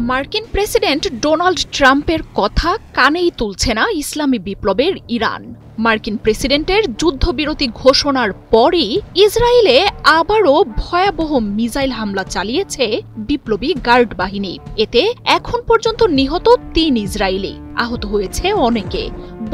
মার্কিন president Donald ট্রাম্পের কথা কানেই তুলছে না ইসলামী বিপ্লবের ইরান। মার্কিন প্রেসিডেন্টের যুদ্ধবিরতি ঘোষণার পরই ইসরায়েলে আবারও ভয়াবহ মিসাইল হামলা চালিয়েছে বিপ্লবী গার্ড বাহিনী। এতে এখন পর্যন্ত নিহত ৩ ইসরায়েলি, আহত হয়েছে অনেকে।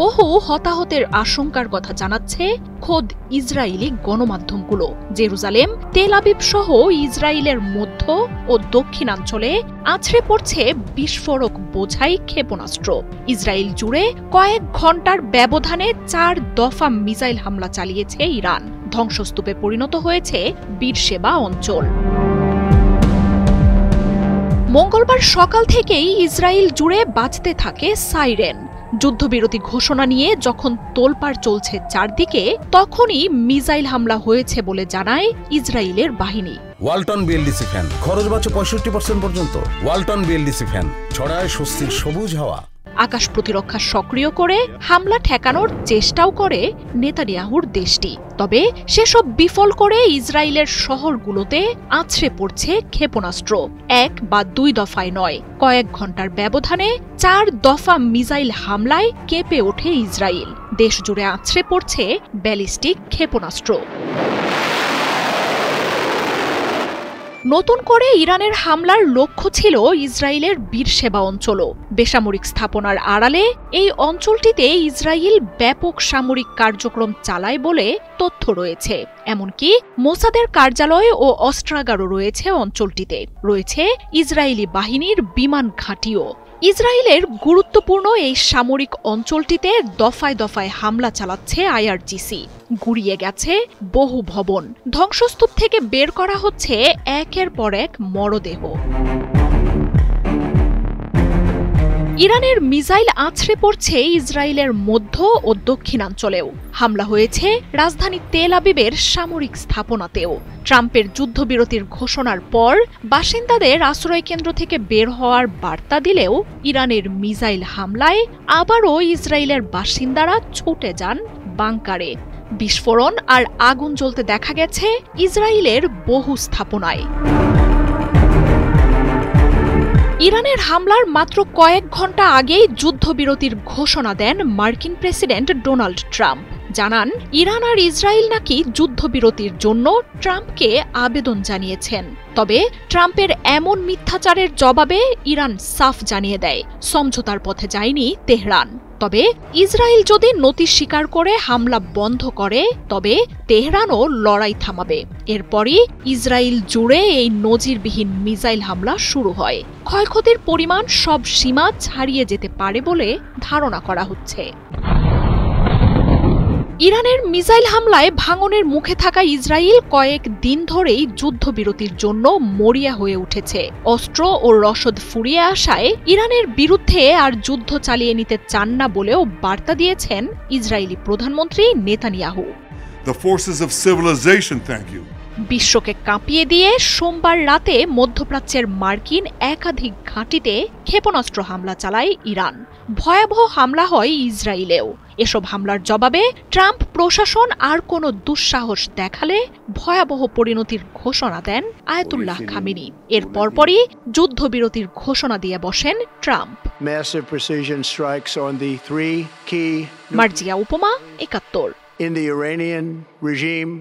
বহু হতাহতের আশঙ্কার কথা জানাচ্ছে খোদ ইসরায়েলি গণমাধ্যমগুলো। জেরুজালেম, তেল আবিব সহ ইসরায়েলের মধ্য ও দক্ষিণাঞ্চলে আছড়ে পড়ছে বিস্ফোরক বোঝাই ক্ষেপণাস্ত্র। ইসরায়েল জুড়ে কয়েক ঘণ্টার ব্যবধানে ৪ দফা মিসাইল হামলা চালিয়েছে ইরান। ধ্বংসস্তূপে পরিণত হয়েছে বীরশেবা অঞ্চল। মঙ্গলবার সকাল থেকেই ইসরায়েল জুড়ে বাজতে থাকে সাইরেন। যুদ্ধবিরতি ঘোষণা নিয়ে যখন তোলপাড় চলছে চারদিকে, তখনই মিসাইল হামলা হয়েছে বলে জানায় ইসরায়েলের বাহিনী। ওয়ালটন বিএলডিসি ফ্যান, খরচ বাঁচে 65% পর্যন্ত। ওয়ালটন বিএলডিসি ফ্যান ছড়ায় স্বস্তির সবুজ হাওয়া। আকাশ প্রতিরক্ষা সক্রিয় করে হামলা ঠেকানোর চেষ্টাও করে নেতানিয়াহুর দেশটি। তবে সেসব বিফল করে ইসরায়েলের শহরগুলোতে আছড়ে পড়ছে ক্ষেপণাস্ত্র। ১ বা ২ দফায় নয়, কয়েক ঘণ্টার ব্যবধানে ৪ দফা মিসাইল হামলায় কেঁপে ওঠে ইসরায়েল। দেশ জুড়ে আছড়ে পড়ছে ব্যালিস্টিক ক্ষেপণাস্ত্র। নতুন করে ইরানের হামলার লক্ষ্য ছিল ইসরায়েলের বীরশেবা অঞ্চলও। বেসামরিক স্থাপনার আড়ালে এই অঞ্চলটিতে ইসরায়েল ব্যাপক সামরিক কার্যক্রম চালায় বলে তথ্য রয়েছে। এমনকি মোসাদের কার্যালয় ও অস্ত্রাগারও রয়েছে অঞ্চলটিতে। রয়েছে ইসরায়েলি বাহিনীর বিমান ঘাঁটিও। ইসরায়েলের গুরুত্বপূর্ণ এই সামরিক অঞ্চলটিতে দফায় দফায় হামলা চালাচ্ছে আইআরজিসি। গুড়িয়ে গেছে বহু ভবন। ধ্বংসস্তূপ থেকে বের করা হচ্ছে একের পর এক মরদেহ। ইরানের মিসাইল আছড়ে পড়ছে ইসরায়েলের মধ্য ও দক্ষিণাঞ্চলেও। হামলা হয়েছে রাজধানী তেল আবিবের সামরিক স্থাপনাতেও। ট্রাম্পের যুদ্ধবিরতির ঘোষণার পর বাসিন্দাদের আশ্রয়কেন্দ্র থেকে বের হওয়ার বার্তা দিলেও ইরানের মিসাইল হামলায় আবারও ইসরায়েলের বাসিন্দারা ছুটে যান বাংকারে। বিস্ফোরণ আর আগুন জ্বলতে দেখা গেছে ইসরায়েলের বহু স্থাপনায়। ইরানের হামলার মাত্র কয়েক ঘণ্টা আগেই যুদ্ধবিরতির ঘোষণা দেন মার্কিন প্রেসিডেন্ট ডোনাল্ড ট্রাম্প। জানান, ইরান আর ইসরায়েল নাকি যুদ্ধবিরতির জন্য ট্রাম্পকে আবেদন জানিয়েছেন। তবে ট্রাম্পের এমন মিথ্যাচারের জবাবে ইরান সাফ জানিয়ে দেয়, সমঝোতার পথে যায়নি তেহরান। তবে ইসরায়েল যদি নতি স্বীকার করে হামলা বন্ধ করে, তবে তেহরানও লড়াই থামাবে। এরপরই ইসরায়েল জুড়ে এই নজিরবিহীন মিসাইল হামলা শুরু হয়। ক্ষয়ক্ষতির পরিমাণ সব সীমা ছাড়িয়ে যেতে পারে বলে ধারণা করা হচ্ছে। ইরানের মিসাইল হামলায় ভাঙনের মুখে থাকা ইসরায়েল কয়েক দিন ধরেই যুদ্ধবিরতির জন্য মরিয়া হয়ে উঠেছে। অস্ত্র ও রসদ ফুরিয়ে আসায় ইরানের বিরুদ্ধে আর যুদ্ধ চালিয়ে নিতে চান না বলেও বার্তা দিয়েছেন ইসরায়েলি প্রধানমন্ত্রী Netanyahu. The forces of civilization thank you. বিশ্বকে কাঁপিয়ে দিয়ে সোমবার রাতে মধ্যপ্রাচ্যের মার্কিন একাধিক ঘাঁটিতে ক্ষেপণাস্ত্র হামলা চালায় ইরান। ভয়াবহ হামলা হয় ইসরায়েলেও। এসব হামলার জবাবে ট্রাম্প প্রশাসন আর কোনো দুঃসাহস দেখালে ভয়াবহ পরিণতির ঘোষণা দেন আয়াতুল্লাহ খামেনি। এর পরপরই যুদ্ধবিরতির ঘোষণা দিয়ে বসেন ট্রাম্প। মার্জিয়া উপমা, ৭১। In the Iranian regime